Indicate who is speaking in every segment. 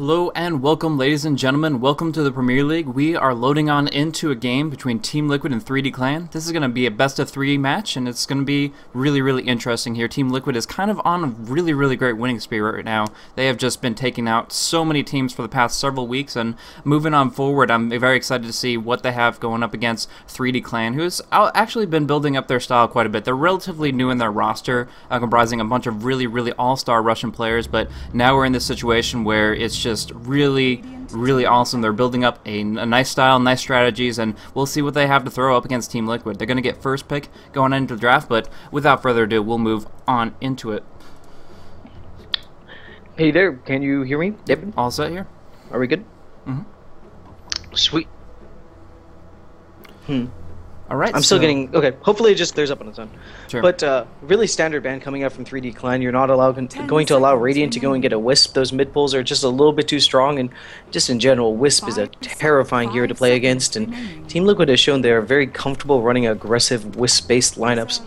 Speaker 1: Hello and welcome, ladies and gentlemen. Welcome to the Premier League. We are loading on into a game between Team Liquid and 3D Clan. This is going to be a best of 3 match, and it's going to be really interesting here. Team Liquid is kind of on a really great winning spree right now. They have just been taking out so many teams for the past several weeks, and moving on forward, I'm very excited to see what they have going up against 3D Clan, who's actually been building up their style quite a bit. They're relatively new in their roster, comprising a bunch of really all-star Russian players, but now we're in this situation where it's just really awesome. They're building up a nice style, nice strategies, and we'll see what they have to throw up against Team Liquid. They're going to get first pick going into the draft, but without further ado, we'll move on into it.
Speaker 2: Hey there, can you hear me, David?
Speaker 1: All set here?
Speaker 2: Are we good?
Speaker 1: Mm-hmm.
Speaker 2: Sweet.
Speaker 1: Alright,
Speaker 2: I'm still getting... Okay, hopefully it just clears up on its own.
Speaker 1: Sure.
Speaker 2: But really standard ban coming out from 3D Clan. You're not going to allow Radiant to go and get a Wisp. Those mid pulls are just a little bit too strong, and just in general, Wisp is a terrifying hero to play against, and Team Liquid has shown they're very comfortable running aggressive Wisp-based lineups.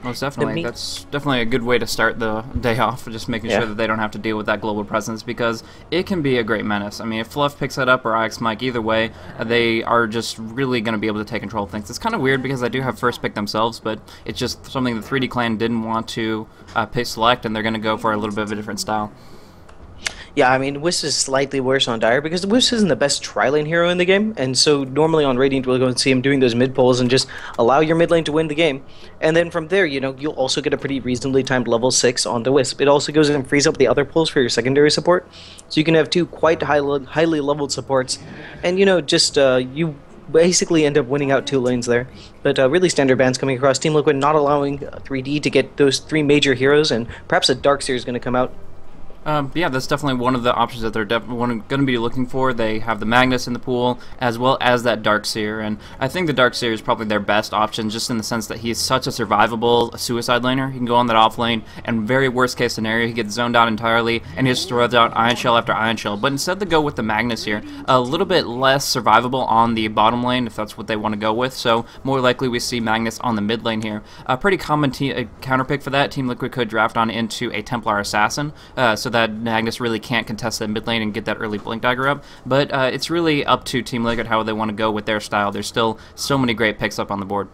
Speaker 1: Most definitely. That's definitely a good way to start the day off, just making sure that they don't have to deal with that global presence, because it can be a great menace. I mean, if Fluff picks that up or IX Mike, either way, they are just really going to be able to take control of things. It's kind of weird because they do have first pick themselves, but it's just something the 3D Clan didn't want to pick select, and they're going to go for a little bit of a different style.
Speaker 2: Yeah, I mean, Wisp is slightly worse on Dire because Wisp isn't the best tri-lane hero in the game, and so normally on Radiant we'll go and see him doing those mid pulls and just allow your mid lane to win the game. And then from there, you know, you'll also get a pretty reasonably timed level 6 onto Wisp. It also goes and frees up the other pulls for your secondary support, so you can have two quite highly leveled supports, and you know, just you basically end up winning out 2 lanes there. But really standard bans coming across. Team Liquid not allowing 3D to get those 3 major heroes, and perhaps a Darkseer is going to come out.
Speaker 1: Yeah, that's definitely one of the options that they're going to be looking for. They have the Magnus in the pool, as well as that Darkseer, and I think the Darkseer is probably their best option, just in the sense that he's such a survivable suicide laner. He can go on that off lane, and very worst case scenario, he gets zoned out entirely, and he just throws out Iron Shell after Iron Shell. But instead they go with the Magnus here, a little bit less survivable on the bottom lane, if that's what they want to go with, so more likely we see Magnus on the mid lane here. A pretty common counter pick for that. Team Liquid could draft on into a Templar Assassin, so that Magnus really can't contest that mid lane and get that early Blink Dagger up, but it's really up to Team Liquid how they want to go with their style. There's still so many great picks up on the board.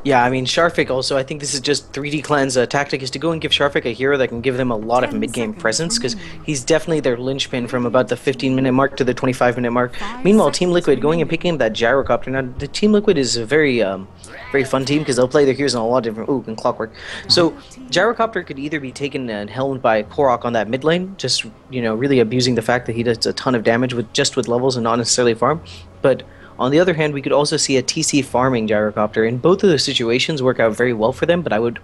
Speaker 2: Yeah, I mean, Sharfik also, I think this is just 3D Clan's tactic, is to go and give Sharfik a hero that can give them a lot of mid-game presence, because he's definitely their linchpin from about the 15-minute mark to the 25-minute mark. Meanwhile, Team Liquid going and picking up that Gyrocopter. Now, the Team Liquid is a very fun team, because they'll play their heroes in a lot of different... Ooh, and Clockwork. So, Gyrocopter could either be taken and helmed by Korok on that mid lane, just, you know, really abusing the fact that he does a ton of damage with levels and not necessarily farm, but... On the other hand, we could also see a TC farming Gyrocopter, and both of those situations work out very well for them, but I would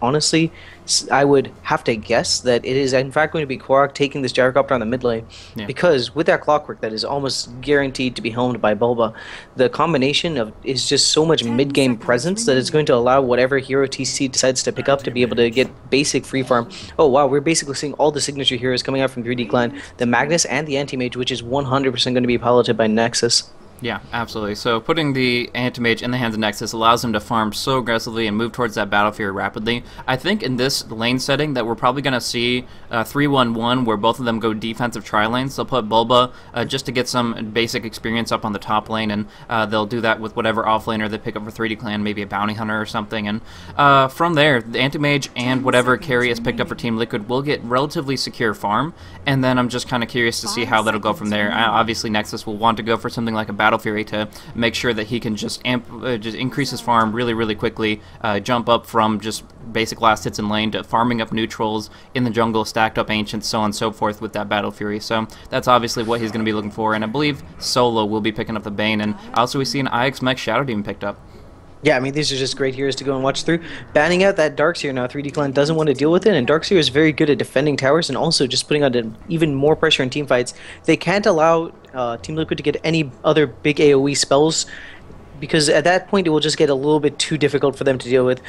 Speaker 2: have to guess that it is in fact going to be Korok taking this Gyrocopter on the mid lane, because with that Clockwork that is almost guaranteed to be helmed by Bulba, the combination is just so much mid-game presence that it's going to allow whatever hero TC decides to pick up to be able to get basic free farm. Oh wow, we're basically seeing all the signature heroes coming out from 3D Clan, the Magnus and the Anti-Mage, which is 100% going to be piloted by Nexus.
Speaker 1: Yeah, absolutely. So putting the Anti-Mage in the hands of Nexus allows him to farm so aggressively and move towards that Battle Fury rapidly. I think in this lane setting that we're probably going to see 3-1-1 where both of them go defensive tri-lanes. They'll put Bulba just to get some basic experience up on the top lane, and they'll do that with whatever offlaner they pick up for 3D Clan, maybe a Bounty Hunter or something. And from there, the Anti-Mage and whatever carry is picked up for Team Liquid will get relatively secure farm, and then I'm just kind of curious to see how that'll go from there. Obviously, Nexus will want to go for something like a Battle Fury to make sure that he can just increase his farm really quickly, jump up from just basic last hits in lane to farming up neutrals in the jungle, stacked up ancients, so on and so forth with that Battle Fury. So that's obviously what he's going to be looking for, and I believe Solo will be picking up the Bane, and also we see an IX Mech Shadow Demon picked up.
Speaker 2: Yeah, I mean, these are just great heroes to go and watch through. Banning out that Darkseer now, 3D Clan doesn't want to deal with it, and Darkseer is very good at defending towers and also just putting on even more pressure in teamfights. They can't allow Team Liquid to get any other big AoE spells, because at that point it will just get a little bit too difficult for them to deal with.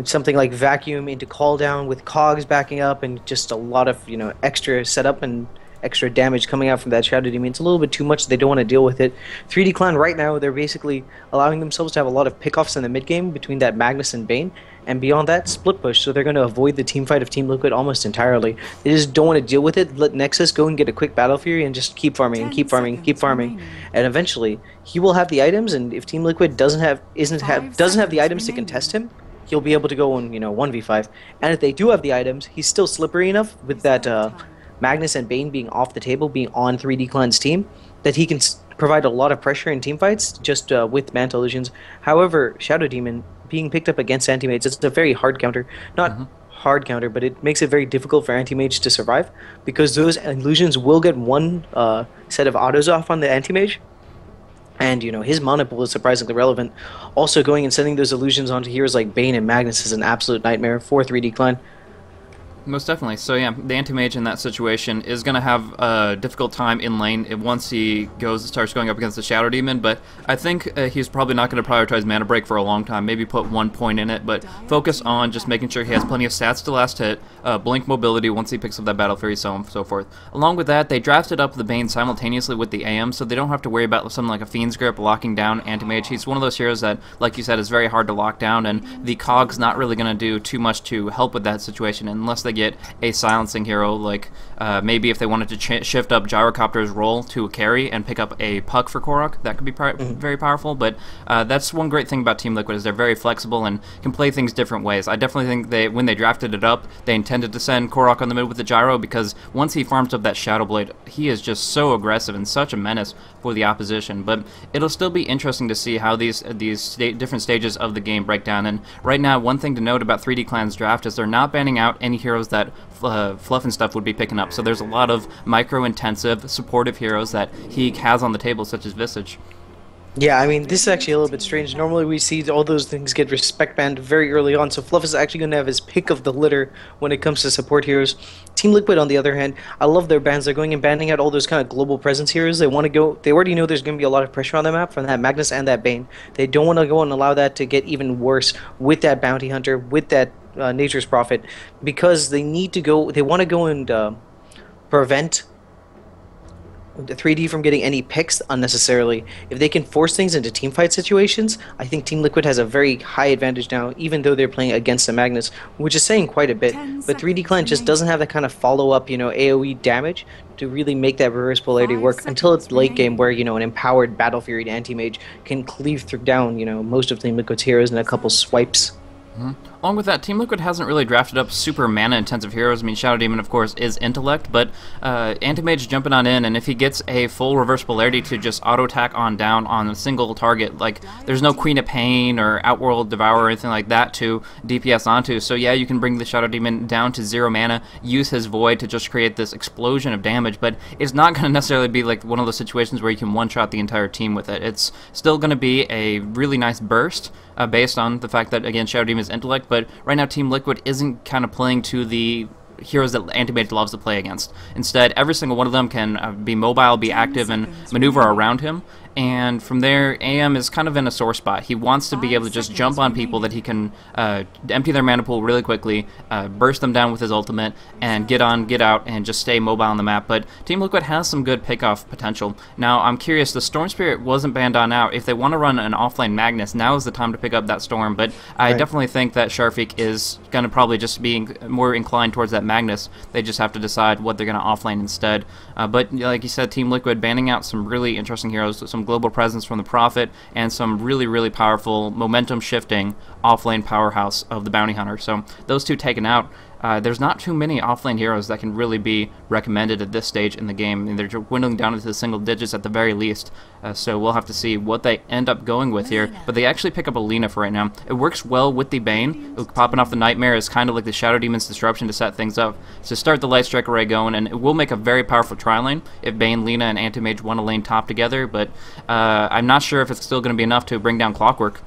Speaker 2: Something like Vacuum into Call Down with Cogs backing up and just a lot of, you know, extra setup and extra damage coming out from that Shadow Demon. It's a little bit too much. They don't want to deal with it. 3D Clan right now, they're basically allowing themselves to have a lot of pickoffs in the mid game between that Magnus and Bane. And beyond that, split push, so they're going to avoid the team fight of Team Liquid almost entirely. They just don't want to deal with it. Let Nexus go and get a quick Battle Fury and just keep farming and keep farming and keep farming. And eventually, he will have the items, and if Team Liquid doesn't have the items to contest him, he'll be able to go on, 1v5. And if they do have the items, he's still slippery enough with that Magnus and Bane being off the table, being on 3D Clan's team, that he can provide a lot of pressure in team fights just with Manta Illusions. However, Shadow Demon being picked up against Anti-Mage, it's a very hard counter. Not hard counter, but it makes it very difficult for Anti-Mage to survive, because those illusions will get one set of autos off on the Anti-Mage. And, his mana pool is surprisingly relevant. Also, going and sending those illusions onto heroes like Bane and Magnus is an absolute nightmare for 3D Clan.
Speaker 1: Most definitely. So yeah, the Anti-Mage in that situation is going to have a difficult time in lane once he starts going up against the Shadow Demon, but I think he's probably not going to prioritize Mana Break for a long time, maybe put 1 point in it, but focus on just making sure he has plenty of stats to last hit, blink mobility once he picks up that Battle Fury, so on and so forth. Along with that, they drafted up the Bane simultaneously with the AM, so they don't have to worry about something like a Fiend's Grip locking down Anti-Mage. He's one of those heroes that, like you said, is very hard to lock down, and the Cog's not really going to do too much to help with that situation unless they get a silencing hero, like maybe if they wanted to shift up Gyrocopter's role to a carry and pick up a Puck for Korok, that could be very powerful, but that's one great thing about Team Liquid is they're very flexible and can play things different ways. I definitely think when they drafted it up, they intended to send Korok on the mid with the Gyro, because once he farms up that Shadow Blade, he is just so aggressive and such a menace for the opposition, but it'll still be interesting to see how these different stages of the game break down. And right now, one thing to note about 3D Clan's draft is they're not banning out any heroes that Fluff and stuff would be picking up, so there's a lot of micro-intensive, supportive heroes that he has on the table, such as Visage.
Speaker 2: Yeah, I mean, this is actually a little bit strange. Normally we see all those things get respect banned very early on, so Fluff is actually going to have his pick of the litter when it comes to support heroes. Team Liquid, on the other hand, I love their bans. They're going and banning out all those kind of global presence heroes. They already know there's going to be a lot of pressure on the map from that Magnus and that Bane. They don't want to go and allow that to get even worse with that Bounty Hunter, with that Nature's Prophet, because they want to go and prevent the 3D from getting any picks unnecessarily. If they can force things into teamfight situations, I think Team Liquid has a very high advantage now, even though they're playing against the Magnus, which is saying quite a bit. But 3D Clan just doesn't have that kind of follow-up, AoE damage to really make that reverse polarity work until it's late game where, an empowered Battle Fury Anti-Mage can cleave down, most of Team Liquid's heroes in a couple swipes.
Speaker 1: Along with that, Team Liquid hasn't really drafted up super mana-intensive heroes. I mean, Shadow Demon, of course, is Intellect, but Anti-Mage jumping on in, and if he gets a full reverse polarity to just auto-attack on down on a single target, like, there's no Queen of Pain or Outworld Devour or anything like that to DPS onto, so yeah, you can bring the Shadow Demon down to 0 mana, use his Void to just create this explosion of damage, but it's not going to necessarily be like one of those situations where you can one-shot the entire team with it. It's still going to be a really nice burst, based on the fact that, again, Shadow Demon is Intellect, but right now Team Liquid isn't kind of playing to the heroes that Anti-Mage loves to play against. Instead, every single one of them can be mobile, be active, and maneuver around him. And from there, AM is kind of in a sore spot. He wants to be able to just jump on people that he can empty their mana pool really quickly, burst them down with his ultimate, and get on, get out, and just stay mobile on the map. But Team Liquid has some good pickoff potential. Now, I'm curious, the Storm Spirit wasn't banned on out. If they want to run an offlane Magnus, now is the time to pick up that Storm. But I definitely think that Sharfik is going to probably just be more inclined towards that Magnus. They just have to decide what they're going to offlane instead. But like you said, Team Liquid banning out some really interesting heroes, some global presence from the Prophet, and some really, really powerful momentum-shifting offlane powerhouse of the Bounty Hunter. So those two taken out, there's not too many offlane heroes that can really be recommended at this stage in the game. I mean, they're dwindling down into the single digits at the very least, so we'll have to see what they end up going with here. But they actually pick up a Lina for right now. It works well with the Bane. Popping off the Nightmare is kind of like the Shadow Demon's Disruption to set things up. So start the Light Strike Array going, and it will make a very powerful tri-lane if Bane, Lina, and Anti-Mage want to lane top together, but I'm not sure if it's still going to be enough to bring down Clockwork.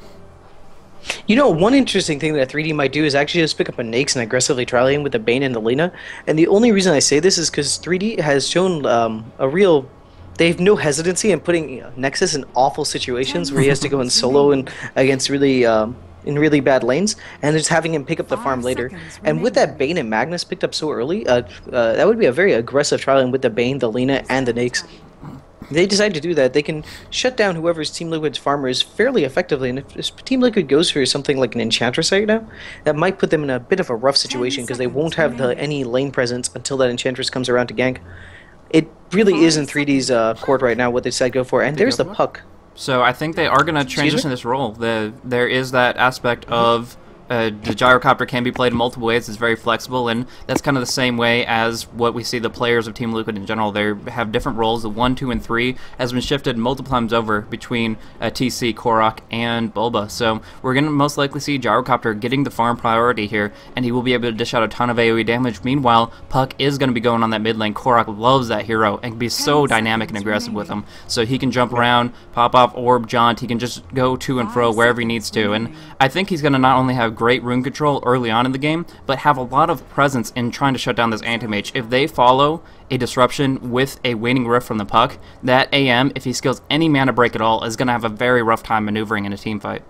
Speaker 2: One interesting thing that 3D might do is actually just pick up a Naix and aggressively tri-lane with the Bane and the Lina. And the only reason I say this is because 3D has shown they have no hesitancy in putting Nexus in awful situations where he has to go in solo and against really in really bad lanes, and just having him pick up the farm later. And with that Bane and Magnus picked up so early, that would be a very aggressive trial. With the Bane, the Lina, and the Nakes, they decide to do that, they can shut down whoever's Team Liquid's farmer is fairly effectively. And if Team Liquid goes for something like an Enchantress right now, that might put them in a bit of a rough situation because they won't have any lane presence until that Enchantress comes around to gank. It really is in 3D's court right now what they decide to go for. And there's the puck.
Speaker 1: So I think they are going to transition this role. There is that aspect of the gyrocopter can be played in multiple ways. It's very flexible, and that's kind of the same way as what we see the players of Team Liquid in general. They have different roles. The 1, 2, and 3 has been shifted multiple times over between TC, Korok, and Bulba. So we're going to most likely see gyrocopter getting the farm priority here, and he will be able to dish out a ton of AoE damage. Meanwhile, Puck is going to be going on that mid lane. Korok loves that hero and can be so dynamic and aggressive with him. So he can jump around, pop off orb, jaunt. He can just go to and fro wherever he needs to. And I think he's going to not only have great rune control early on in the game, but have a lot of presence in trying to shut down this anti-mage. If they follow a disruption with a waning rift from the Puck, that AM, if he skills any mana break at all, is going to have a very rough time maneuvering in a team fight.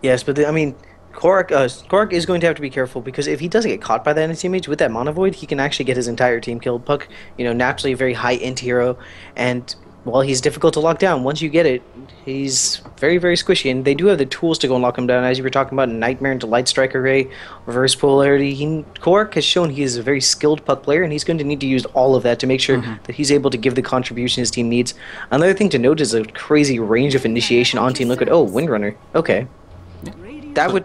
Speaker 2: Yes, but I mean, Korok is going to have to be careful, because if he doesn't get caught by that anti-mage with that Mana Void, he can actually get his entire team killed. Puck, naturally a very high int hero, and while he's difficult to lock down, once you get it, he's very, very squishy. And they do have the tools to go and lock him down, as you were talking about, Nightmare into Light Strike Array, Reverse Polarity. Korok has shown he is a very skilled puck player, and he's going to need to use all of that to make sure that he's able to give the contribution his team needs. Another thing to note is a crazy range of initiation on Team Liquid. Oh, Windrunner. Okay.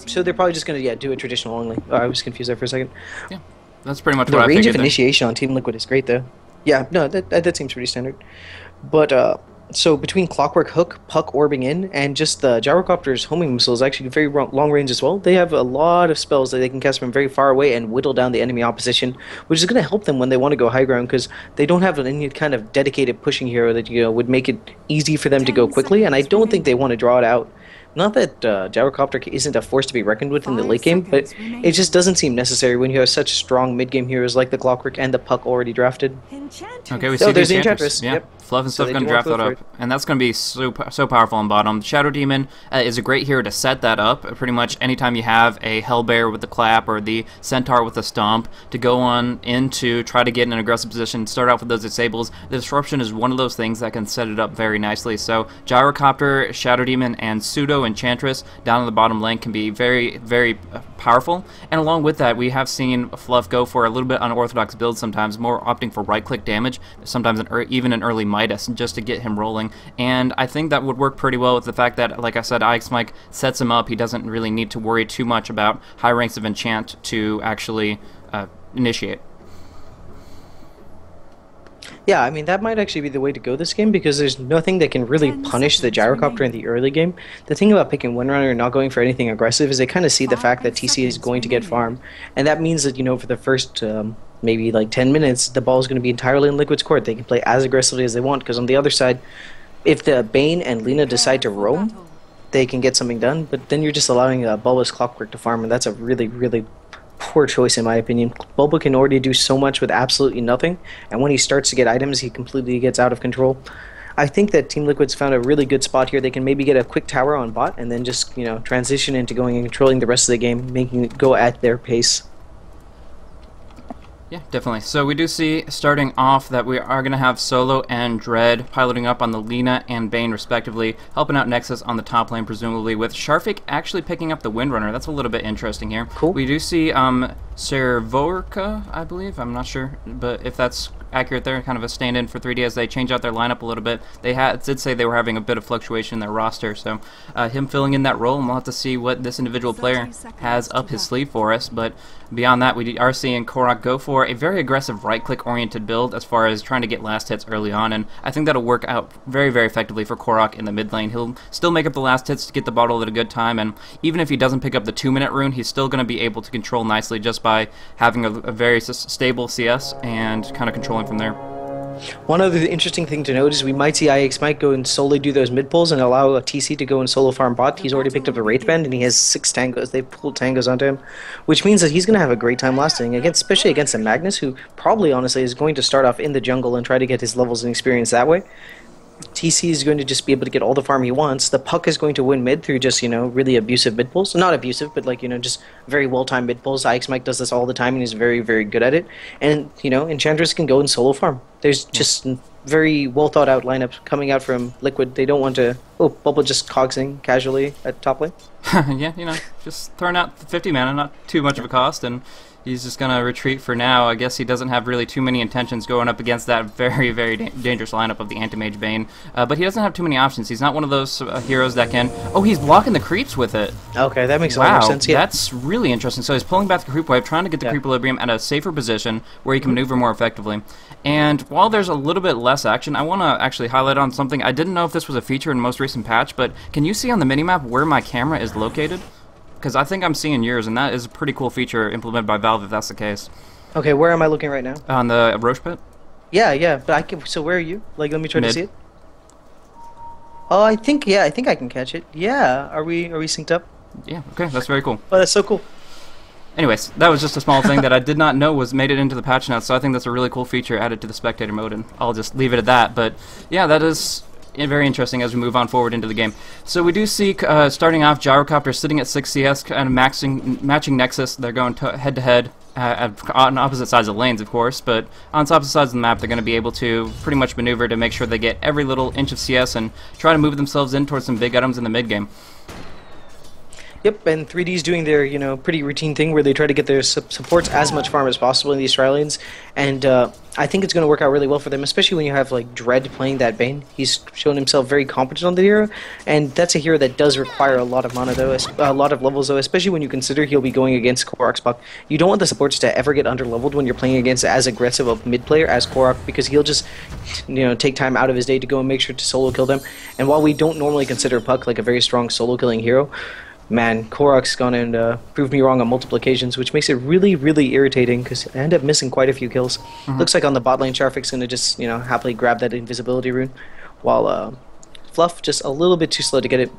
Speaker 2: So they're probably just going to do a traditional only. Oh, I was confused there for a second.
Speaker 1: Yeah, that's pretty much what I figured.
Speaker 2: The range of initiation on Team Liquid is great, though. Yeah, no, that seems pretty standard. But so between Clockwork Hook, Puck orbing in, and just the Gyrocopter's homing missile is actually very long range as well. They have a lot of spells that they can cast from very far away and whittle down the enemy opposition, which is going to help them when they want to go high ground, because they don't have any kind of dedicated pushing hero that would make it easy for them to go quickly, and I don't think they want to draw it out. Not that Gyrocopter isn't a force to be reckoned with in the late game, but it just doesn't seem necessary when you have such strong mid-game heroes like the Clockwork and the Puck already drafted.
Speaker 1: Okay, we see
Speaker 2: there's
Speaker 1: the
Speaker 2: Enchantress.
Speaker 1: Yeah,
Speaker 2: Yep.
Speaker 1: Fluff and stuff going to draft that up, and that's going to be so powerful on bottom. Shadow Demon is a great hero to set that up. Pretty much anytime you have a Hellbear with the clap or the Centaur with the stomp to go on into try to get in an aggressive position, start off with those disables. The disruption is one of those things that can set it up very nicely. So Gyrocopter, Shadow Demon, and Pseudo Enchantress down in the bottom lane can be very, very powerful. And along with that, we have seen Fluff go for a little bit unorthodox build sometimes, more opting for right-click damage, sometimes even an early Midas, just to get him rolling. And I think that would work pretty well with the fact that, like I said, Ix Mike sets him up. He doesn't really need to worry too much about high ranks of enchant to actually initiate.
Speaker 2: Yeah, I mean, that might actually be the way to go this game, because there's nothing that can really punish the Gyrocopter in the early game. The thing about picking Windrunner and not going for anything aggressive is they kind of see the fact that TC is going to get farm. And that means that, for the first maybe like 10 minutes, the ball is going to be entirely in Liquid's court. They can play as aggressively as they want, because on the other side, if the Bane and Lina decide to roam, they can get something done. But then you're just allowing Bulba's Clockwork to farm, and that's a really, really poor choice in my opinion. Bulba can already do so much with absolutely nothing, and when he starts to get items, he completely gets out of control. I think that Team Liquid's found a really good spot here. They can maybe get a quick tower on bot, and then just transition into going and controlling the rest of the game, making it go at their pace.
Speaker 1: Yeah, definitely. So we do see, starting off, that we are going to have Solo and Dread piloting up on the Lina and Bane, respectively, helping out Nexus on the top lane, presumably, with Sharfik actually picking up the Windrunner. That's a little bit interesting here.
Speaker 2: Cool.
Speaker 1: We do see Servorka, I believe. I'm not sure, but if that's accurate there, kind of a stand-in for 3D as they change out their lineup a little bit. They did say they were having a bit of fluctuation in their roster, so him filling in that role, and we'll have to see what this individual player has up his sleeve for us. But beyond that, we are seeing Korok go for a very aggressive right-click oriented build as far as trying to get last hits early on, and I think that'll work out very, very effectively for Korok in the mid lane. He'll still make up the last hits to get the bottle at a good time, and even if he doesn't pick up the 2-minute rune, he's still going to be able to control nicely just by having a very stable CS and kind of controlling from there.
Speaker 2: One other interesting thing to note is we might see Ix Mike go and solely do those mid pulls and allow a TC to go and solo farm bot. He's already picked up a Wraith Band and he has 6 tangos. They've pulled tangos onto him, which means that he's going to have a great time lasting, especially against a Magnus, who probably, honestly, is going to start off in the jungle and try to get his levels and experience that way. TC is going to just be able to get all the farm he wants. The Puck is going to win mid through just, really abusive mid pulls. Not abusive, but like, just very well-timed mid pulls. IX Mike does this all the time and he's very, very good at it. And, Enchantress can go and solo farm. There's just very well-thought-out lineups coming out from Liquid. They don't want to... Oh, Bubble just cogsing casually at top lane.
Speaker 1: Yeah, just throwing out 50 mana, not too much of a cost, and he's just going to retreat for now. I guess he doesn't have really too many intentions going up against that very, very dangerous lineup of the Anti-Mage Bane. But he doesn't have too many options. He's not one of those heroes that can... Oh, he's blocking the creeps with it.
Speaker 2: Okay, that makes a lot more sense. Yeah.
Speaker 1: That's really interesting. So he's pulling back the creep wave, trying to get the creep equilibrium at a safer position where he can maneuver more effectively. And while there's a little bit less action, I want to actually highlight on something. I didn't know if this was a feature in the most recent patch, but can you see on the minimap where my camera is located? Because I think I'm seeing yours, and that is a pretty cool feature implemented by Valve if that's the case.
Speaker 2: Okay, where am I looking right now?
Speaker 1: On the Roche pit?
Speaker 2: Yeah, but I can... So where are you? Like, let me try
Speaker 1: Mid.
Speaker 2: to see it. Oh, I think I can catch it. Yeah, are we synced up?
Speaker 1: Yeah, okay, that's very cool.
Speaker 2: Oh, that's so cool.
Speaker 1: Anyways, that was just a small thing that I did not know was made it into the patch notes, so I think that's a really cool feature added to the spectator mode, and I'll just leave it at that. But yeah, that is very interesting as we move on forward into the game. So we do see, starting off, Gyrocopter sitting at 6 CS, kind of matching Nexus. They're going head-to-head on opposite sides of lanes, of course, but on opposite sides of the map, they're going to be able to pretty much maneuver to make sure they get every little inch of CS and try to move themselves in towards some big items in the mid-game.
Speaker 2: Yep, and 3D's doing their, pretty routine thing where they try to get their supports as much farm as possible in these trial lanes, and I think it's going to work out really well for them, especially when you have, like, Dread playing that Bane. He's shown himself very competent on the hero, and that's a hero that does require a lot of mana, though, a lot of levels, though, especially when you consider he'll be going against Korok's Puck. You don't want the supports to ever get underleveled when you're playing against as aggressive a mid player as Korok, because he'll just, take time out of his day to go and make sure to solo kill them, and while we don't normally consider Puck like a very strong solo killing hero, man, Korok's gone and proved me wrong on multiple occasions, which makes it really, really irritating because I end up missing quite a few kills. Looks like on the bot lane, Sharfik's going to just, happily grab that invisibility rune, while Fluff just a little bit too slow to get it.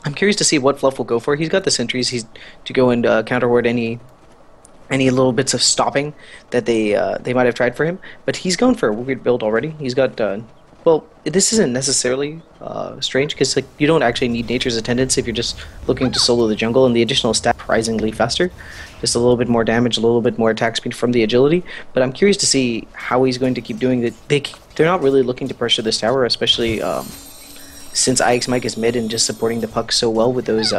Speaker 2: I'm curious to see what Fluff will go for. He's got the sentries to go and counterward any little bits of stopping that they might have tried for him, but he's going for a weird build already. He's got well, this isn't necessarily strange because you don't actually need Nature's Attendance if you're just looking to solo the jungle, and the additional stat surprisingly faster, just a little bit more damage, a little bit more attack speed from the agility. But I'm curious to see how he's going to keep doing that. They're not really looking to pressure this tower, especially since IX Mike is mid and just supporting the Puck so well with those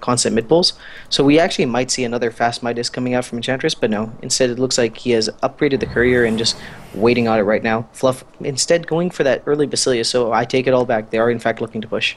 Speaker 2: constant mid pulls. So we actually might see another fast Midas coming out from Enchantress, but no. Instead, it looks like he has upgraded the courier and just waiting on it right now. Fluff instead going for that early Basilius, so I take it all back. They are in fact looking to push.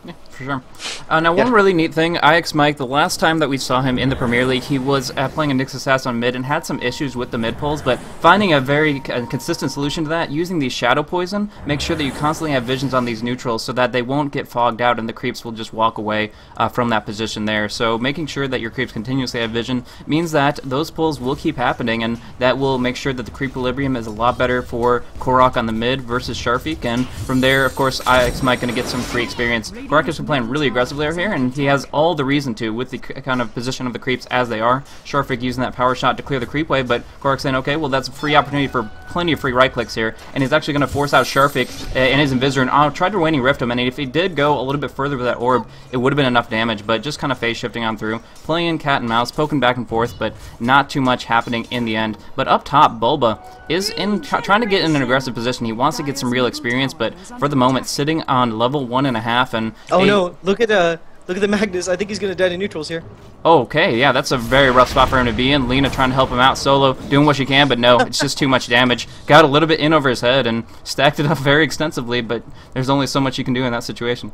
Speaker 1: Yeah, for sure. Now, one really neat thing, IX Mike, the last time that we saw him in the Premier League, he was playing a Nyx Assassin on mid and had some issues with the mid pulls, but finding a very consistent solution to that, using the Shadow Poison, make sure that you constantly have visions on these neutrals so that they won't get fogged out and the creeps will just walk away from that position there. So making sure that your creeps continuously have vision means that those pulls will keep happening, and that will make sure that the creep equilibrium is a lot better for Korok on the mid versus Sharfik, and from there, of course, IX Mike going to get some free experience. Korok has been playing really aggressively over here, and he has all the reason to with the kind of position of the creeps as they are. Sharfik using that power shot to clear the creep wave, but Korok saying, okay, well, that's a free opportunity for plenty of free right clicks here, and he's actually going to force out Sharfik in his Invisor, and tried to Waning Rift him, and if he did go a little bit further with that orb, it would have been enough damage, but just kind of phase shifting on through, playing cat and mouse, poking back and forth, but not too much happening in the end. But up top, Bulba is trying to get in an aggressive position. He wants to get some real experience, but for the moment, sitting on level 1.5, and
Speaker 2: oh no, look at the Magnus. I think he's gonna die to neutrals here.
Speaker 1: Okay, yeah, that's a very rough spot for him to be in. Lena trying to help him out solo, doing what she can, but no, it's just too much damage. Got a little bit in over his head and stacked it up very extensively, but there's only so much you can do in that situation.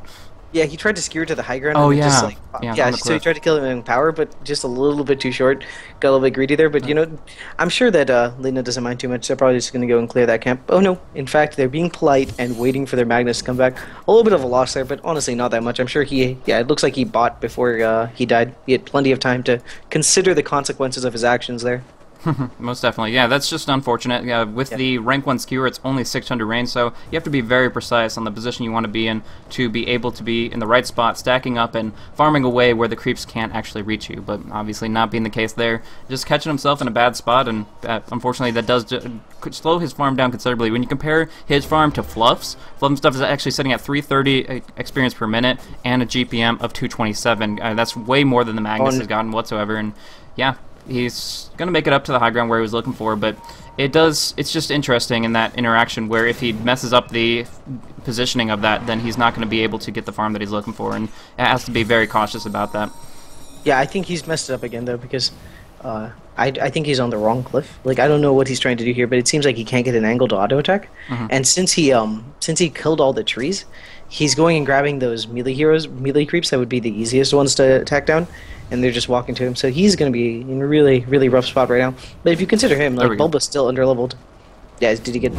Speaker 2: Yeah, he tried to skewer to the high ground.
Speaker 1: Oh,
Speaker 2: and
Speaker 1: yeah.
Speaker 2: just, like,
Speaker 1: Yeah,
Speaker 2: so he tried to kill him in power, but just a little bit too short. Got a little bit greedy there, but I'm sure that Lena doesn't mind too much. They're probably just going to go and clear that camp. Oh no, in fact, they're being polite and waiting for their Magnus to come back. A little bit of a loss there, but honestly not that much. I'm sure it looks like he bought before he died. He had plenty of time to consider the consequences of his actions there.
Speaker 1: Most definitely. Yeah, that's just unfortunate. With the rank 1 skewer, it's only 600 range, so you have to be very precise on the position you want to be in to be able to be in the right spot, stacking up and farming away where the creeps can't actually reach you. But obviously not being the case there, just catching himself in a bad spot, and unfortunately that does could slow his farm down considerably. When you compare his farm to Fluff's, Fluff Stuff is actually sitting at 330 experience per minute and a GPM of 227. That's way more than the Magnus has gotten whatsoever, and yeah, he's going to make it up to the high ground where he was looking for, but it's just interesting in that interaction where if he messes up the positioning of that, then he's not going to be able to get the farm that he's looking for, and has to be very cautious about that.
Speaker 2: Yeah, I think he's messed it up again, though, because I think he's on the wrong cliff. Like, I don't know what he's trying to do here, but it seems like he can't get an angle to auto-attack, and since he killed all the trees, he's going and grabbing those melee creeps that would be the easiest ones to attack down, and they're just walking to him. So he's going to be in a really, really rough spot right now. But if you consider him, like, Bulba's still underleveled. Yeah, did he get...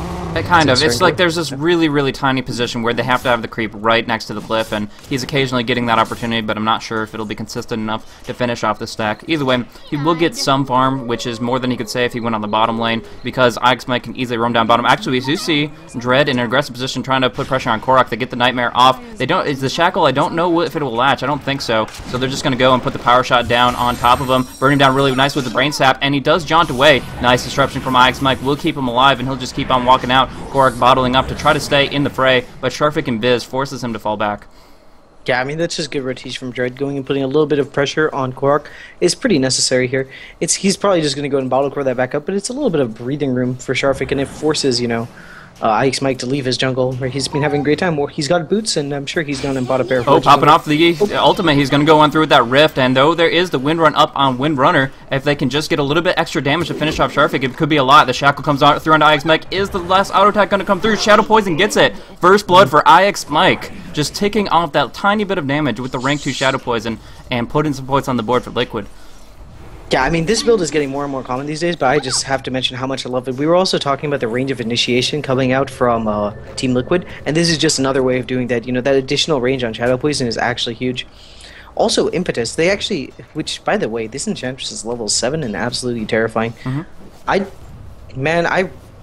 Speaker 1: Kind of. It's like there's this really, really tiny position where they have to have the creep right next to the cliff, and he's occasionally getting that opportunity, but I'm not sure if it'll be consistent enough to finish off the stack. Either way, he will get some farm, which is more than he could say if he went on the bottom lane, because Ix Mike can easily roam down bottom. Actually, we do see Dread in an aggressive position trying to put pressure on Korok. They get the Nightmare off. It's the Shackle. I don't know if it will latch. I don't think so. So they're just going to go and put the Power Shot down on top of him, burn him down really nice with the Brain Sap, and he does jaunt away. Nice disruption from Ix Mike. Will keep him alive, and he'll just keep on walking out. Korok bottling up to try to stay in the fray, but Sharfik and Biz forces him to fall back.
Speaker 2: Yeah, I mean, that's just good rotation from Dread. Going and putting a little bit of pressure on Korok is pretty necessary here. He's probably just going to go and bottle core that back up, but it's a little bit of breathing room for Sharfik, and it forces, Ix Mike to leave his jungle, where he's been having a great time. He's got boots, and I'm sure he's gone and bought a pair of
Speaker 1: popping off the ultimate. He's going to go on through with that Rift, and though there is the Wind Run up on Wind Runner, if they can just get a little bit extra damage to finish off Sharfik, it could be a lot. The Shackle comes out through onto Ix Mike. Is the last auto attack going to come through? Shadow Poison gets it. First blood for Ix Mike, just ticking off that tiny bit of damage with the rank 2 Shadow Poison, and putting some points on the board for Liquid.
Speaker 2: Yeah, I mean, this build is getting more and more common these days, but I just have to mention how much I love it. We were also talking about the range of initiation coming out from Team Liquid, and this is just another way of doing that. That additional range on Shadow Poison is actually huge. Also, Impetus, they actually, which, by the way, this Enchantress is level 7 and absolutely terrifying. I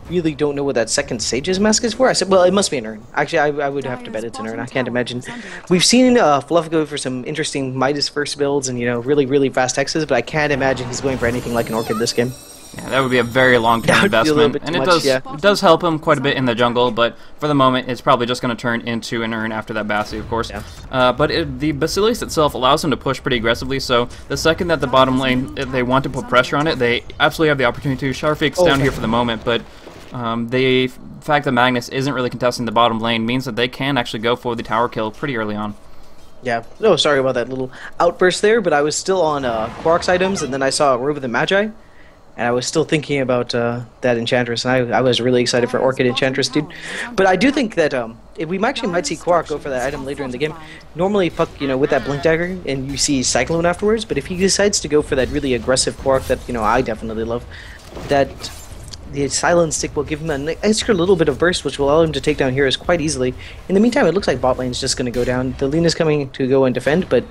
Speaker 2: really don't know what that second Sage's mask is for. I said, well, it must be an urn. Actually, I would have to bet it's an urn. I can't imagine. We've seen Fluff go for some interesting Midas first builds and, really, really fast hexes, but I can't imagine he's going for anything like an Orchid this game.
Speaker 1: Yeah, that would be a very long-term investment, and it does help him quite a bit in the jungle, but for the moment, it's probably just going to turn into an urn after that Bassi, of course. Yeah. But the Basilius itself allows him to push pretty aggressively, so the second that the bottom lane, if they want to put pressure on it, they absolutely have the opportunity to. Sharfik's down here for the moment, but the fact that Magnus isn't really contesting the bottom lane means that they can actually go for the tower kill pretty early on.
Speaker 2: Yeah, no, sorry about that little outburst there, but I was still on Korok's items, and then I saw Robe of the Magi, and I was still thinking about that Enchantress, and I was really excited for Orchid Enchantress, dude. But I do think that we actually might see Korok go for that item later in the game. Normally, Puck, with that Blink Dagger, and you see Cyclone afterwards, but if he decides to go for that really aggressive Korok that, I definitely love, that the Silent Stick will give him an extra little bit of burst, which will allow him to take down heroes quite easily. In the meantime, it looks like bot lane's just going to go down. The Lena's coming to go and defend, but,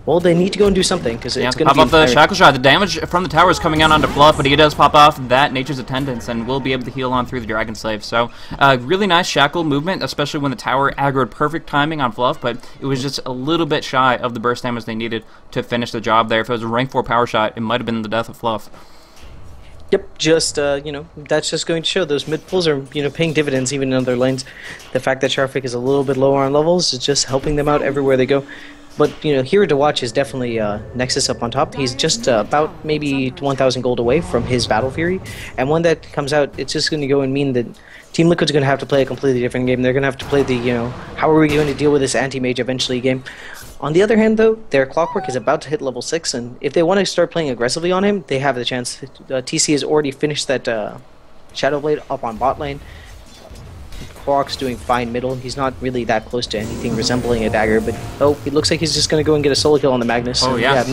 Speaker 2: well, they need to go and do something, because it's going to be...
Speaker 1: Pop off the Shackle Shot. The damage from the tower is coming out onto Fluff, but he does pop off that Nature's Attendance, and will be able to heal on through the Dragon Slave. So, really nice Shackle movement, especially when the tower aggroed perfect timing on Fluff, but it was just a little bit shy of the burst damage they needed to finish the job there. If it was a rank 4 Power Shot, it might have been the death of Fluff.
Speaker 2: Yep, just, that's just going to show those mid pulls are, paying dividends even in other lanes. The fact that Sharfik is a little bit lower on levels is just helping them out everywhere they go. But, hero to watch is definitely Nexus up on top. He's just about maybe 1,000 gold away from his Battle Fury. And when that comes out, it's just going to go and mean that Team Liquid's going to have to play a completely different game. They're going to have to play the, how are we going to deal with this anti-mage eventually game. On the other hand, though, their Clockwork is about to hit level 6, and if they want to start playing aggressively on him, they have the chance. TC has already finished that Shadow Blade up on bot lane. Korok's doing fine middle. He's not really that close to anything resembling a dagger, but oh, it looks like he's just going to go and get a solo kill on the Magnus.
Speaker 1: Oh, yeah.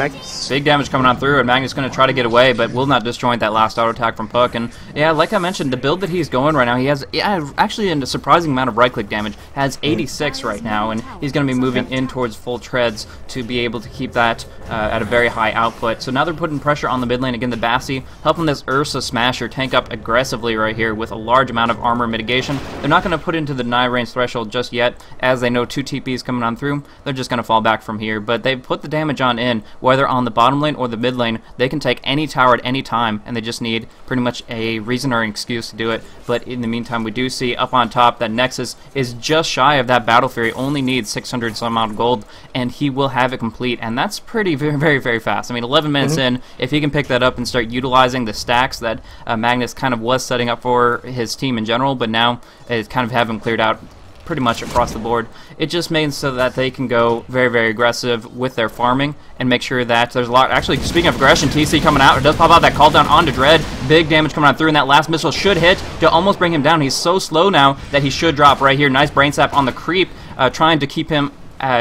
Speaker 1: Big damage coming on through, and Magnus going to try to get away, but will not disjoint that last auto attack from Puck. And yeah, like I mentioned, the build that he's going right now, he has actually a surprising amount of right-click damage, has 86 right now, and he's going to be moving in towards full treads to be able to keep that at a very high output. So now they're putting pressure on the mid lane. Again, the Bassi helping this Ursa Smasher tank up aggressively right here with a large amount of armor mitigation. They're not going to put into the deny range threshold just yet, as they know 2 TPs coming on through. They're just going to fall back from here, but they've put the damage on in, whether on the bottom lane or the mid lane. They can take any tower at any time, and they just need pretty much a reason or an excuse to do it. But in the meantime, we do see up on top that Nexus is just shy of that Battle Fury, only needs 600 some odd gold, and he will have it complete, and that's pretty very fast. I mean, 11 minutes in, if he can pick that up and start utilizing the stacks that Magnus kind of was setting up for his team in general, but now it's kind of have him cleared out pretty much across the board. It just means so that they can go very aggressive with their farming and make sure that there's a lot. Actually, speaking of aggression, TC coming out. It does pop out that call down onto Dread. Big damage coming on through, and that last missile should hit to almost bring him down. He's so slow now that he should drop right here. Nice brain sap on the creep, trying to keep him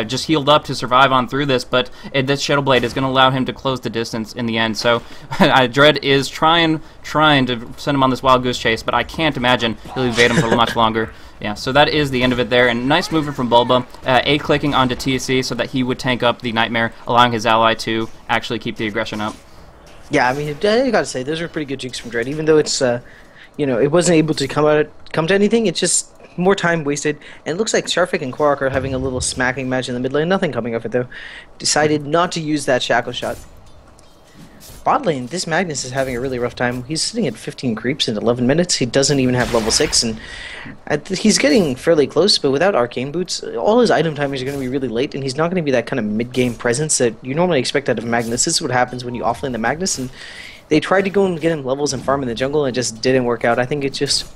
Speaker 1: just healed up to survive on through this, but this Shadow Blade is going to allow him to close the distance in the end. So Dread is trying to send him on this wild goose chase, but I can't imagine he'll evade him for much longer. Yeah, so that is the end of it there, and nice movement from Bulba, A-clicking onto TC so that he would tank up the Nightmare, allowing his ally to actually keep the aggression up.
Speaker 2: Yeah, I mean, I gotta say, those are pretty good jukes from Dread, even though it's, you know, it wasn't able to come to anything. It's just more time wasted, and it looks like Sharfik and Korok are having a little smacking match in the mid lane. Nothing coming of it, though. Decided not to use that Shackle Shot. Bot lane, this Magnus is having a really rough time. He's sitting at 15 creeps in 11 minutes. He doesn't even have level 6, and he's getting fairly close, but without Arcane Boots, all his item timers are going to be really late, and he's not going to be that kind of mid-game presence that you normally expect out of Magnus. This is what happens when you offlane the Magnus, and they tried to go and get him levels and farm in the jungle, and it just didn't work out. I think it just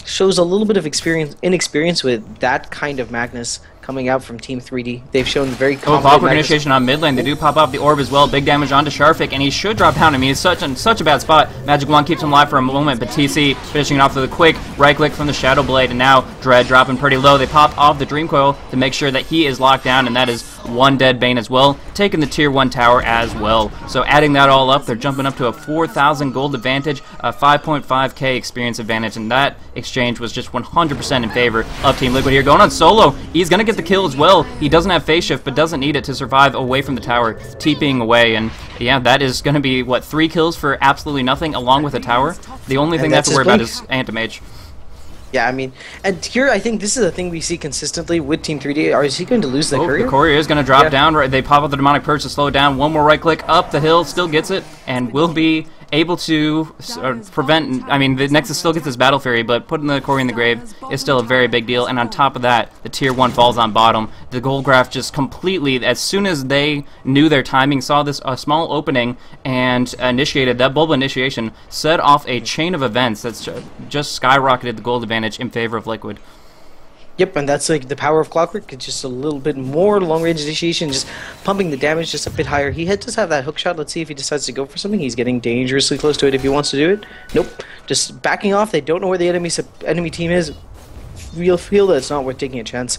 Speaker 2: shows a little bit of inexperience with that kind of Magnus coming out from Team 3D. They've shown very confident
Speaker 1: Clockwork initiation on mid lane. They do pop off the orb as well. Big damage onto Sharfik, and he should drop down. I mean, he's such a bad spot. Magic Wand keeps him alive for a moment, but TC finishing it off with a quick right click from the Shadow Blade, and now Dread dropping pretty low. They pop off the Dream Coil to make sure that he is locked down, and that is one dead Bane as well, taking the tier 1 tower as well. So adding that all up, they're jumping up to a 4,000 gold advantage, a 5.5k experience advantage, and that exchange was just 100% in favor of Team Liquid here. Going on solo, he's going to get the kill as well. He doesn't have phase shift, but doesn't need it to survive away from the tower, TPing away, and yeah, that is going to be, what, 3 kills for absolutely nothing along with a tower? The only thing they have to worry about is Anti-Mage.
Speaker 2: Yeah, I mean, and here I think this is a thing we see consistently with Team 3D. Is he going to lose the courier?
Speaker 1: The courier is going to drop down. Right, they pop up the Demonic Purge to slow it down. One more right click up the hill, still gets it, and will be able to prevent. I mean, the Nexus still gets this Battle Fury, but putting the courier in the grave is still a very big deal. And on top of that, the tier 1 falls on bottom. The gold graph just completely, as soon as they knew their timing, saw this small opening and initiated that Bulba initiation, set off a chain of events that's just skyrocketed the gold advantage in favor of Liquid.
Speaker 2: Yep, and that's like the power of Clockwork. It's just a little bit more long-range initiation, just pumping the damage just a bit higher. He does have that hook shot. Let's see if he decides to go for something. He's getting dangerously close to it if he wants to do it. Nope, just backing off. They don't know where the enemy team is. We'll feel that it's not worth taking a chance.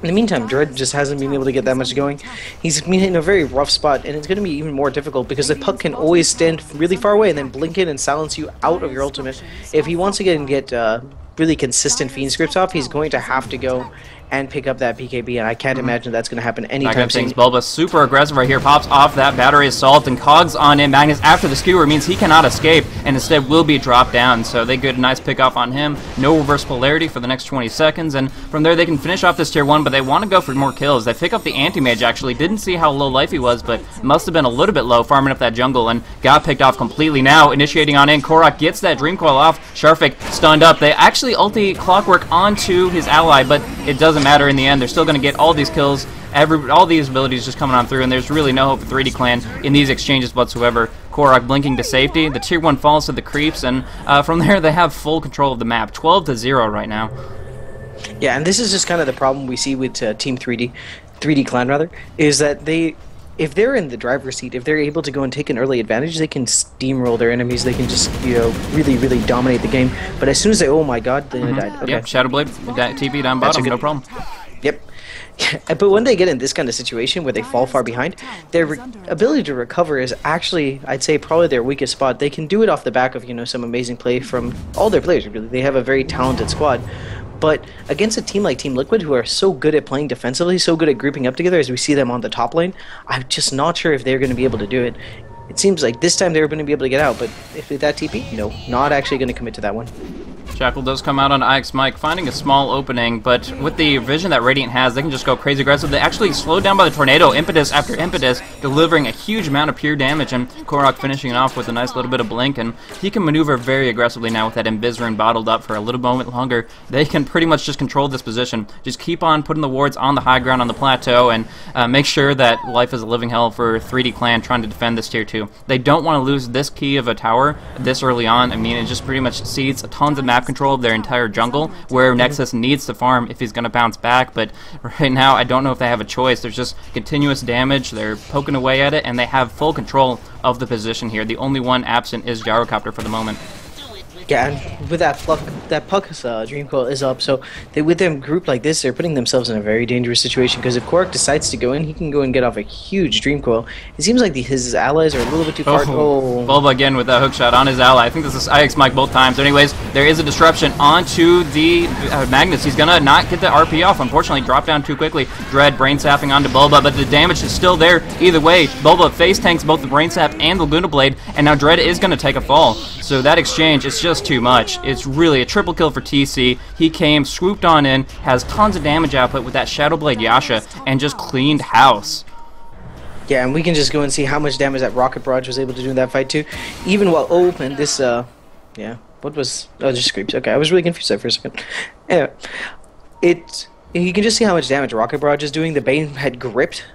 Speaker 2: In the meantime, Dread just hasn't been able to get that much going. He's been in a very rough spot, and it's going to be even more difficult because the Puck can always stand really far away and then blink in and silence you out of your ultimate. If he wants to get really consistent Fiend scripts off, he's going to have to go and pick up that PKB, and I can't imagine that's going to happen anytime soon.
Speaker 1: Bulba super aggressive right here, pops off that battery assault, and Cogs on in. Magnus after the skewer means he cannot escape, and instead will be dropped down, so they get a nice pick off on him. No reverse polarity for the next 20 seconds, and from there they can finish off this tier 1, but they want to go for more kills. They pick up the Anti-Mage, actually. Didn't see how low life he was, but must have been a little bit low, farming up that jungle, and got picked off completely. Now, initiating on in, Korok gets that Dream Coil off. Sharfik stunned up. They actually ulti Clockwork onto his ally, but it doesn't matter in the end. They're still going to get all these kills, all these abilities just coming on through, and there's really no hope for 3D Clan in these exchanges whatsoever. Korok blinking to safety. The tier 1 falls to the creeps, and from there they have full control of the map. 12-0 right now.
Speaker 2: Yeah, and this is just kind of the problem we see with Team 3D Clan, rather, is that they if they're in the driver's seat, if they're able to go and take an early advantage, they can steamroll their enemies. They can just, you know, really, really dominate the game. But as soon as they, oh my god, then it died. Okay.
Speaker 1: Yep, Shadowblade, TP down
Speaker 2: That's a
Speaker 1: bottom,
Speaker 2: good-
Speaker 1: no problem.
Speaker 2: Yep. But when they get in this kind of situation where they fall far behind, their ability to recover is actually, I'd say, probably their weakest spot. They can do it off the back of, you know, some amazing play from all their players, really. They have a very talented squad. But against a team like Team Liquid, who are so good at playing defensively, so good at grouping up together as we see them on the top lane, I'm just not sure if they're going to be able to do it. It seems like this time they were going to be able to get out, but if that TP, no, not actually going to commit to that one.
Speaker 1: Jackal does come out on IX Mike, finding a small opening, but with the vision that Radiant has, they can just go crazy aggressive. They actually slowed down by the tornado, impetus after impetus, delivering a huge amount of pure damage, and Korok finishing it off with a nice little bit of blink, and he can maneuver very aggressively now with that Invis rune bottled up for a little moment longer. They can pretty much just control this position. Just keep on putting the wards on the high ground on the plateau, and make sure that life is a living hell for 3D Clan trying to defend this tier 2. They don't want to lose this key of a tower this early on. I mean, it just pretty much cedes tons of map control of their entire jungle, where Nexus needs to farm if he's going to bounce back, but right now I don't know if they have a choice. There's just continuous damage, they're poking away at it, and they have full control of the position here. The only one absent is Gyrocopter for the moment.
Speaker 2: Yeah, and with that Puck's Dream Coil is up, so with them grouped like this, they're putting themselves in a very dangerous situation, because if Korok decides to go in, he can go and get off a huge Dream Coil. It seems like his allies are a little bit too far. Oh.
Speaker 1: Bulba again with a hook shot on his ally. I think this is IX Mike both times. Anyways, there is a disruption onto the Magnus. He's gonna not get the RP off, unfortunately, drop down too quickly. Dread brain sapping onto Bulba, but the damage is still there either way. Bulba face tanks both the brain sap and the Luna Blade, and now Dread is gonna take a fall. So that exchange is just too much. It's really a triple kill for TC. He came, swooped on in, has tons of damage output with that Shadowblade Yasha, and just cleaned house.
Speaker 2: Yeah, and we can just go and see how much damage that Rocket Barrage was able to do in that fight too. Even while open, this yeah, what was, oh, just creeps. Okay, I was really confused there for a second. Anyway, you can just see how much damage Rocket Barrage is doing. The Bane had gripped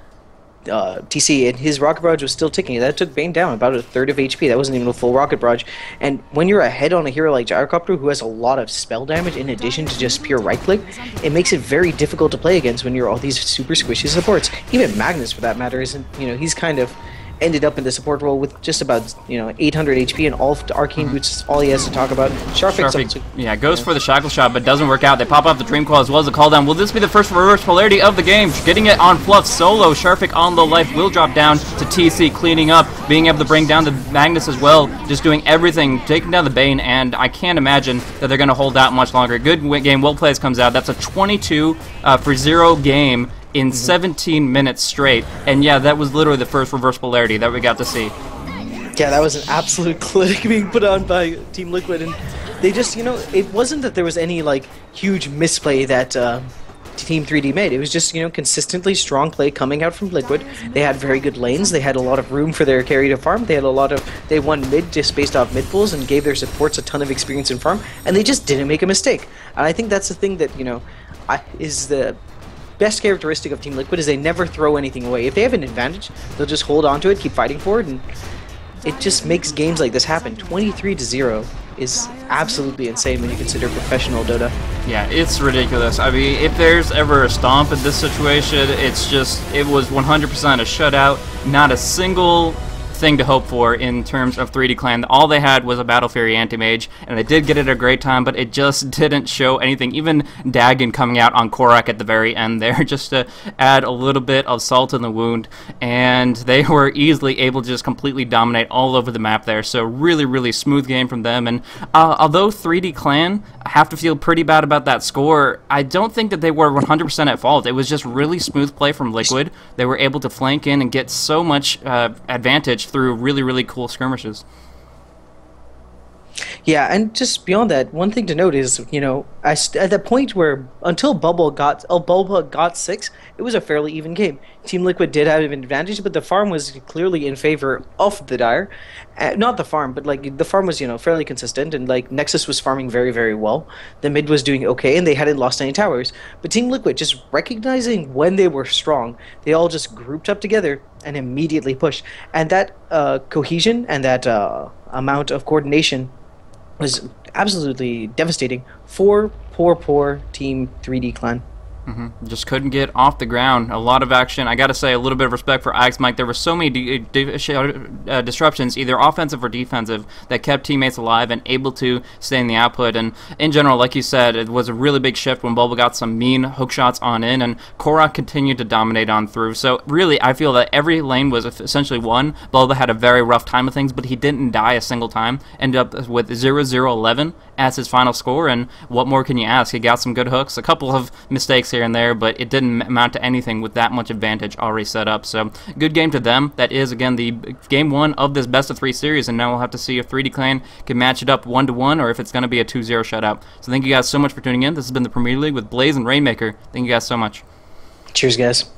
Speaker 2: TC, and his Rocket Barrage was still ticking. That took Bane down about a third of HP. That wasn't even a full Rocket Barrage. And when you're ahead on a hero like Gyrocopter, who has a lot of spell damage in addition to just pure right click, it makes it very difficult to play against when you're all these super squishy supports. Even Magnus, for that matter, isn't, you know, he's kind of ended up in the support role with just about, you know, 800 HP, and all Arcane Boots is all he has to talk about. Sharpik,
Speaker 1: yeah, goes for the Shackle Shot, but doesn't work out. They pop off the Dream Coil as well as the Call Down. Will this be the first reverse polarity of the game? Getting it on Fluff solo. Sharpik on the life will drop down to TC, cleaning up, being able to bring down the Magnus as well, just doing everything, taking down the Bane, and I can't imagine that they're going to hold out much longer. Good game, well plays comes out. That's a 22 for 0 game in 17 minutes straight, and yeah, that was literally the first reverse polarity that we got to see.
Speaker 2: Yeah, that was an absolute clinic being put on by Team Liquid, and they just, you know, it wasn't that there was any, like, huge misplay that Team 3D made. It was just, you know, consistently strong play coming out from Liquid. They had very good lanes, they had a lot of room for their carry to farm, they won mid just based off mid pulls and gave their supports a ton of experience in farm, and they just didn't make a mistake. And I think that's the thing that, you know, is the best characteristic of Team Liquid, is they never throw anything away. If they have an advantage, they'll just hold on to it, keep fighting for it, and it just makes games like this happen. 23-0 is absolutely insane when you consider professional Dota.
Speaker 1: Yeah, it's ridiculous. I mean, if there's ever a stomp in this situation, it's just, it was 100% a shutout. Not a single thing to hope for in terms of 3D Clan. All they had was a Battle Fury Anti-Mage, and they did get it a great time, but it just didn't show anything. Even Dagon coming out on Korok at the very end there, just to add a little bit of salt in the wound, and they were easily able to just completely dominate all over the map there. So really, really smooth game from them, and although 3D Clan have to feel pretty bad about that score, I don't think that they were 100% at fault. It was just really smooth play from Liquid. They were able to flank in and get so much advantage through really, really cool skirmishes.
Speaker 2: Yeah, and just beyond that, one thing to note is, you know, at the point where, until Bulba got 6, it was a fairly even game. Team Liquid did have an advantage, but the farm was clearly in favor of the Dire. Not the farm, but, like, the farm was, you know, fairly consistent, and, like, Nexus was farming very, very well. The mid was doing okay, and they hadn't lost any towers. But Team Liquid, just recognizing when they were strong, they all just grouped up together and immediately pushed. And that cohesion and that amount of coordination was absolutely devastating for poor Team 3D Clan.
Speaker 1: Just couldn't get off the ground. A lot of action. I got to say, a little bit of respect for Ike's Mike. There were so many disruptions, either offensive or defensive, that kept teammates alive and able to stay in the output. And in general, like you said, it was a really big shift when Bulba got some mean hook shots on in, and Korok continued to dominate on through. So really, I feel that every lane was essentially won. Bulba had a very rough time of things, but he didn't die a single time. Ended up with 0-0-11 as his final score, and what more can you ask? He got some good hooks, a couple of mistakes here and there, but it didn't amount to anything with that much advantage already set up. So good game to them. That is, again, the game 1 of this best of 3 series, and now we'll have to see if 3D Clan can match it up 1-1 or if it's going to be a 2-0 shutout. So thank you guys so much for tuning in. This has been the Premier League with Blaze and Rainmaker. Thank you guys so much.
Speaker 2: Cheers, guys.